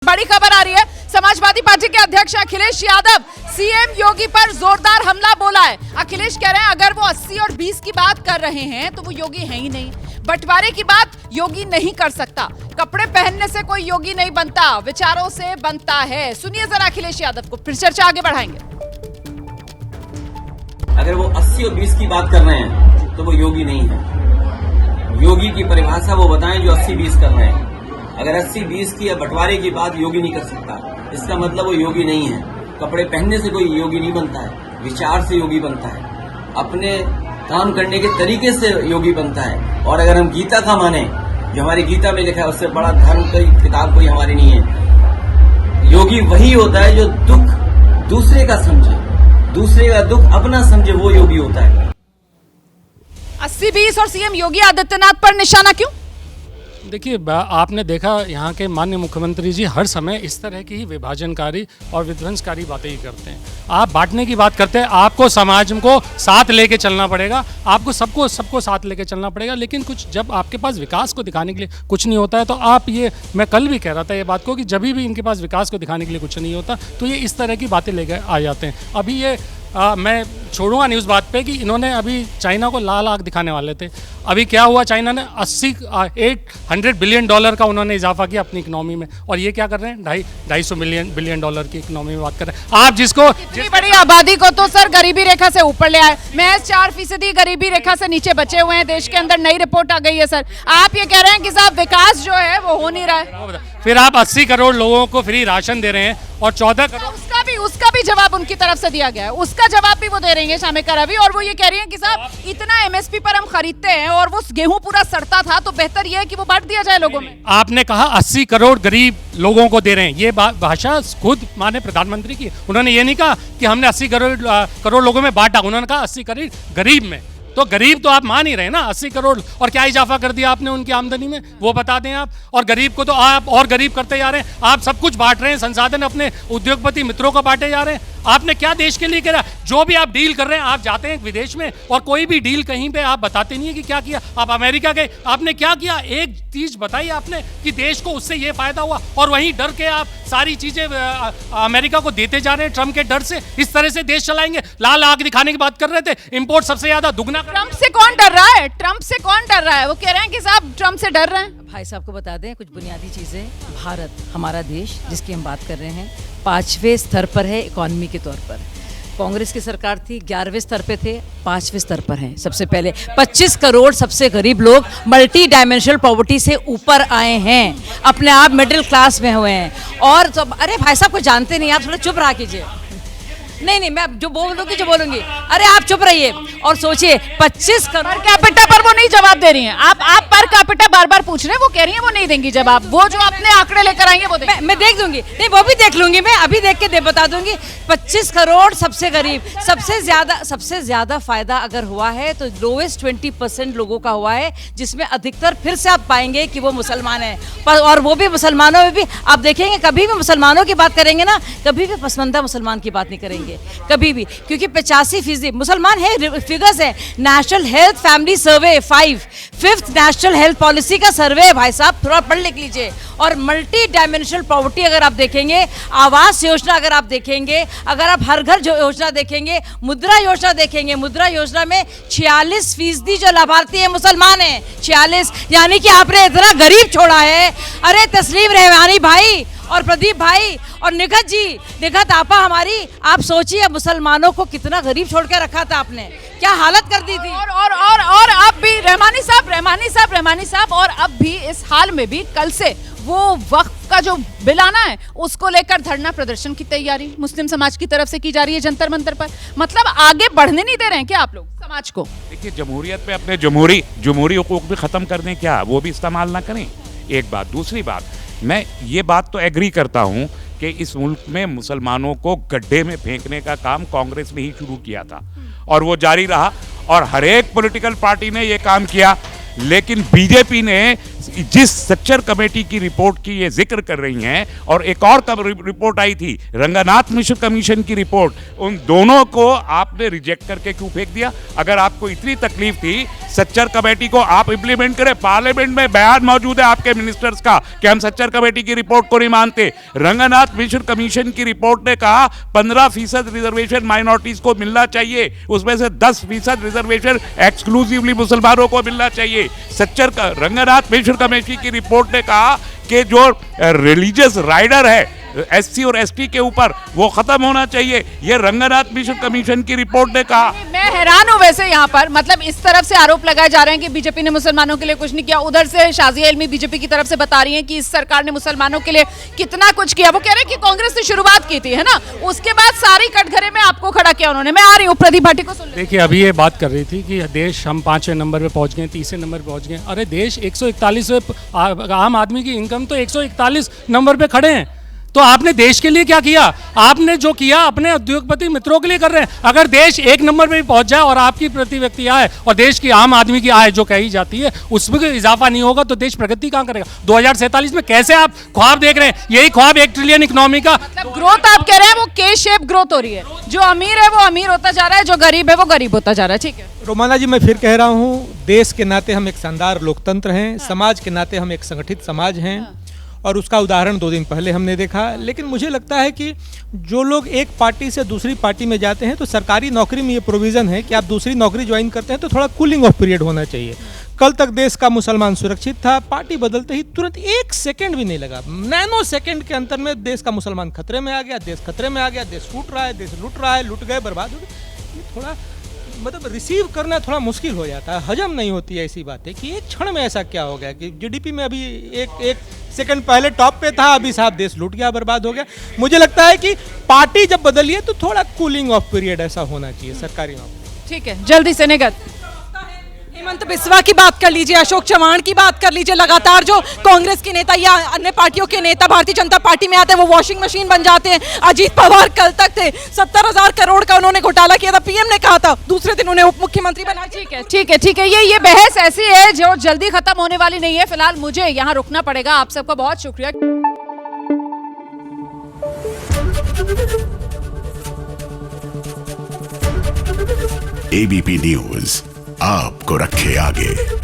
बड़ी खबर आ रही है। समाजवादी पार्टी के अध्यक्ष अखिलेश यादव सीएम योगी पर जोरदार हमला बोला है। अखिलेश कह रहे हैं अगर वो 80 और 20 की बात कर रहे हैं तो वो योगी है ही नहीं। बंटवारे की बात योगी नहीं कर सकता। कपड़े पहनने से कोई योगी नहीं बनता, विचारों से बनता है। सुनिए जरा अखिलेश यादव को, फिर चर्चा आगे बढ़ाएंगे। अगर वो 80 और 20 की बात कर रहे हैं तो वो योगी नहीं है। योगी की परिभाषा वो बताएं जो 80-20 कर रहे हैं। अगर 80-20 की या बंटवारे की बात योगी नहीं कर सकता, इसका मतलब वो योगी नहीं है। कपड़े पहनने से कोई योगी नहीं बनता है, विचार से योगी बनता है, अपने काम करने के तरीके से योगी बनता है। और अगर हम गीता का माने, जो हमारी गीता में लिखा है, उससे बड़ा धर्म की किताब कोई हमारी नहीं है। योगी वही होता है जो दुख दूसरे का समझे, दूसरे का दुख अपना समझे, वो योगी होता है। 80-20 और सीएम योगी आदित्यनाथ पर निशाना क्यों? देखिए, आपने देखा यहाँ के माननीय मुख्यमंत्री जी हर समय इस तरह की ही विभाजनकारी और विध्वंसकारी बातें ही करते हैं। आप बांटने की बात करते हैं, आपको समाज को साथ लेके चलना पड़ेगा, आपको सबको साथ लेके चलना पड़ेगा। लेकिन कुछ जब आपके पास विकास को दिखाने के लिए कुछ नहीं होता है तो आप ये, मैं कल भी कह रहा था ये बात को कि जब भी इनके पास विकास को दिखाने के लिए कुछ नहीं होता तो ये इस तरह की बातें लेकर आ जाते हैं। अभी ये मैं छोड़ूंगा न्यूज़ बात पे कि इन्होंने अभी चाइना को लाल आग दिखाने वाले थे। अभी क्या हुआ, चाइना ने 800 बिलियन डॉलर का उन्होंने इजाफा किया अपनी इकोनॉमी में, और ये क्या कर रहे हैं, 250 बिलियन डॉलर की इकोनॉमी में बात कर रहे हैं। आप जिस बड़ी आबादी को तो सर गरीबी रेखा से ऊपर ले आए, महज 4% गरीबी रेखा से नीचे बचे हुए हैं देश के अंदर। नई रिपोर्ट आ गई है सर, आप ये कह रहे हैं कि साहब विकास जो है वो हो नहीं रहा है। फिर आप 80 करोड़ लोगों को फ्री राशन दे रहे हैं और 14 करोड़ उसका भी जवाब उनकी तरफ से दिया गया है, उसका जवाब भी वो दे रही है शामिका रवि। और वो ये कह रही हैं कि साहब इतना एमएसपी पर हम खरीदते हैं और वो गेहूं पूरा सड़ता था, तो बेहतर ये है कि वो बांट दिया जाए लोगों में। आपने कहा 80 करोड़ गरीब लोगों को दे रहे हैं, ये भाषा खुद माननीय प्रधानमंत्री की। उन्होंने ये नहीं कहा कि हमने 80 करोड़ लोगों में बांटा, उन्होंने कहा 80 करोड़ गरीब में। तो गरीब तो आप मान ही रहे हैं ना, 80 करोड़। और क्या इजाफा कर दिया आपने उनकी आमदनी में, वो बता दें आप। और गरीब को तो आप और गरीब करते जा रहे हैं। आप सब कुछ बांट रहे हैं, संसाधन अपने उद्योगपति मित्रों को बांटे जा रहे हैं। आपने क्या देश के लिए करा? जो भी आप डील कर रहे हैं, आप जाते हैं विदेश में और कोई भी डील कहीं पे आप बताते नहीं है कि क्या किया। आप अमेरिका गए, आपने क्या किया? एक चीज बताई आपने कि देश को उससे ये फायदा हुआ, और वहीं डर के आप सारी चीजें अमेरिका को देते जा रहे हैं। ट्रम्प के डर से इस तरह से देश चलाएंगे। लाल आग दिखाने की बात कर रहे थे, इंपोर्ट सबसे ज्यादा दुगना। ट्रम्प से कौन डर रहा है? ट्रम्प से कौन डर रहा है? वो कह रहे हैं कि साहब ट्रम्प से डर रहे हैं। भाई साहब को बता दें कुछ बुनियादी चीज़ें। भारत हमारा देश जिसकी हम बात कर रहे हैं 5वें स्तर पर है इकॉनमी के तौर पर। कांग्रेस की सरकार थी 11वें स्तर पे थे, 5वें स्तर पर हैं। सबसे पहले 25 करोड़ सबसे गरीब लोग मल्टी डायमेंशनल पॉवर्टी से ऊपर आए हैं, अपने आप मिडिल क्लास में हुए हैं। और तो अरे भाई साहब को जानते नहीं, आप थोड़ा चुप रहा कीजिए। नहीं, मैं जो बोलूंगी, अरे आप चुप रहिए और सोचिए। 25 करोड़ कैपिटा पर वो नहीं जवाब दे रही हैं। आप पर कैपिटा बार कुछ रहे हैं, वो कह रही हैं वो नहीं देंगी जवाब। वो जो अपने आंकड़े लेकर आएंगे वो देंगे। मैं देख दूंगी, नहीं वो भी देख लूंगी, मैं अभी देख के बता दूंगी। 25 करोड़ सबसे गरीब, सबसे ज्यादा फायदा अगर हुआ है तो लोवेस्ट 20% लोगों का हुआ है, जिसमें अधिकतर फिर से आप पाएंगे कि वो मुसलमान है। और वो भी मुसलमानों में भी आप देखेंगे, कभी भी मुसलमानों की बात करेंगे ना, कभी भी पसमंदा मुसलमान की बात नहीं करेंगे कभी भी, क्योंकि 85% मुसलमान है। फिगर्स है, नेशनल हेल्थ फैमिली सर्वे 5th नेशनल हेल्थ पॉलिसी का सर्वे है भाई साहब, थोड़ा पढ़ लिख लीजिए। और मल्टी डायमेंशनल पॉवर्टी अगर आप देखेंगे, आवास योजना अगर आप देखेंगे, अगर आप हर घर जो योजना देखेंगे, मुद्रा योजना देखेंगे, मुद्रा योजना में 46% जो लाभार्थी है मुसलमान है। 46, यानी कि आपने इतना गरीब छोड़ा है। अरे तस्लीम रहमानी भाई और प्रदीप भाई और निखत जी, निखत आपा हमारी, आप सोचिए मुसलमानों को कितना गरीब छोड़ के रखा था आपने, क्या हालत कर दी थी। और अब भी रहमानी साहब और अब भी इस हाल में भी कल से वो वक्फ का जो बिल आना है उसको लेकर धरना प्रदर्शन की तैयारी मुस्लिम समाज की तरफ से की जा रही है जंतर मंतर पर। मतलब आगे बढ़ने नहीं दे रहे हैं क्या आप लोग समाज को? देखिए, जमहूरियत पे अपने जमहूरी हुकूक भी खत्म कर दें क्या, वो भी इस्तेमाल ना करें, एक बात। दूसरी बात, मैं ये बात तो एग्री करता हूँ कि इस मुल्क में मुसलमानों को गड्ढे में फेंकने का काम कांग्रेस ने ही शुरू किया था और वो जारी रहा, और हर एक पॉलिटिकल पार्टी ने ये काम किया। लेकिन बीजेपी ने जिस सच्चर कमेटी की रिपोर्ट की ये जिक्र कर रही हैं, और एक और रिपोर्ट आई थी रंगनाथ मिश्र कमीशन की रिपोर्ट, उन दोनों को आपने रिजेक्ट करके क्यों फेंक दिया? अगर आपको इतनी तकलीफ थी सच्चर कमेटी को आप इंप्लीमेंट करें। पार्लियामेंट में बयान मौजूद है आपके मिनिस्टर्स का कि हम सच्चर कमेटी की रिपोर्ट को नहीं मानते। रंगनाथ मिश्र कमीशन की रिपोर्ट ने कहा 15% रिजर्वेशन माइनॉरिटीज को मिलना चाहिए, उसमें से 10% रिजर्वेशन एक्सक्लूसिवली मुसलमानों को मिलना चाहिए। सच्चर का रंगनाथ मिश्र कमेटी की रिपोर्ट ने कहा कि जो रिलीजियस राइडर है एससी और एसटी के ऊपर वो खत्म होना चाहिए। ये रंगनाथ मिश्र कमीशन की रिपोर्ट ने कहा। मैं हैरान हूं वैसे यहाँ पर, मतलब इस तरफ से आरोप लगाए जा रहे हैं कि बीजेपी ने मुसलमानों के लिए कुछ नहीं किया, उधर से शाजिया इल्मी बीजेपी की तरफ से बता रही हैं कि इस सरकार ने मुसलमानों के लिए कितना कुछ किया। वो कह रहे हैं कि कांग्रेस ने शुरुआत की थी, है ना, उसके बाद सारी कटघरे में आपको खड़ा किया उन्होंने। मैं आ रही हूँ प्रदीप भाटी को सुन। देखिए, अभी ये बात कर रही थी कि देश हम 5वें नंबर पे पहुंच गए, 30वें नंबर पे पहुंच गए। अरे देश 141, आम आदमी की इनकम तो 141 नंबर पे खड़े हैं। तो आपने देश के लिए क्या किया? आपने जो किया अपने उद्योगपति मित्रों के लिए कर रहे हैं। अगर देश 1 नंबर पे भी पहुंच जाए और आपकी प्रति व्यक्ति आय और देश की आम आदमी की आय जो कही जाती है उसमें कोई इजाफा नहीं होगा तो देश प्रगति कहां करेगा? 2047 में कैसे आप ख्वाब देख रहे हैं? यही ख्वाब 1 ट्रिलियन इकोनॉमी का, मतलब ग्रोथ आप कह रहे हैं वो के शेप ग्रोथ हो रही है, जो अमीर है वो अमीर होता जा रहा है, जो गरीब है वो गरीब होता जा रहा है। ठीक है रोमाना जी, मैं फिर कह रहा हूँ, देश के नाते हम एक शानदार लोकतंत्र हैं, समाज के नाते हम एक संगठित समाज हैं, और उसका उदाहरण 2 दिन पहले हमने देखा। लेकिन मुझे लगता है कि जो लोग एक पार्टी से दूसरी पार्टी में जाते हैं तो सरकारी नौकरी में ये प्रोविज़न है कि आप दूसरी नौकरी ज्वाइन करते हैं तो थोड़ा कूलिंग ऑफ पीरियड होना चाहिए। कल तक देश का मुसलमान सुरक्षित था, पार्टी बदलते ही तुरंत 1 सेकंड भी नहीं लगा, नैनो सेकंड के अंतर में देश का मुसलमान खतरे में आ गया, देश खतरे में आ गया, देश टूट रहा है, देश लूट रहा है, लूट गए, बर्बाद हो गए। ये थोड़ा मतलब रिसीव करना थोड़ा मुश्किल हो जाता है, हजम नहीं होती है ऐसी बातें कि एक क्षण में ऐसा क्या हो गया कि जीडीपी में अभी एक सेकंड पहले टॉप पे था, अभी साहब देश लूट गया, बर्बाद हो गया। मुझे लगता है कि पार्टी जब बदली है तो थोड़ा कूलिंग ऑफ पीरियड ऐसा होना चाहिए सरकारी नौकरी। ठीक है, जल्दी से निगत। हेमंत बिस्वा की बात कर लीजिए, अशोक चव्हाण की बात कर लीजिए, लगातार जो कांग्रेस के नेता या अन्य पार्टियों के नेता भारतीय जनता पार्टी में आते हैं वो वॉशिंग मशीन बन जाते हैं। अजीत पवार कल तक थे, 70,000 करोड़ का उन्होंने घोटाला किया था, पीएम ने कहा था, दूसरे दिन उन्हें उप मुख्यमंत्री बनाया। ठीक है, ये बहस ऐसी है जो जल्दी खत्म होने वाली नहीं है। फिलहाल मुझे यहाँ रुकना पड़ेगा। आप सबका बहुत शुक्रिया। एबीपी न्यूज आपको रखे आगे।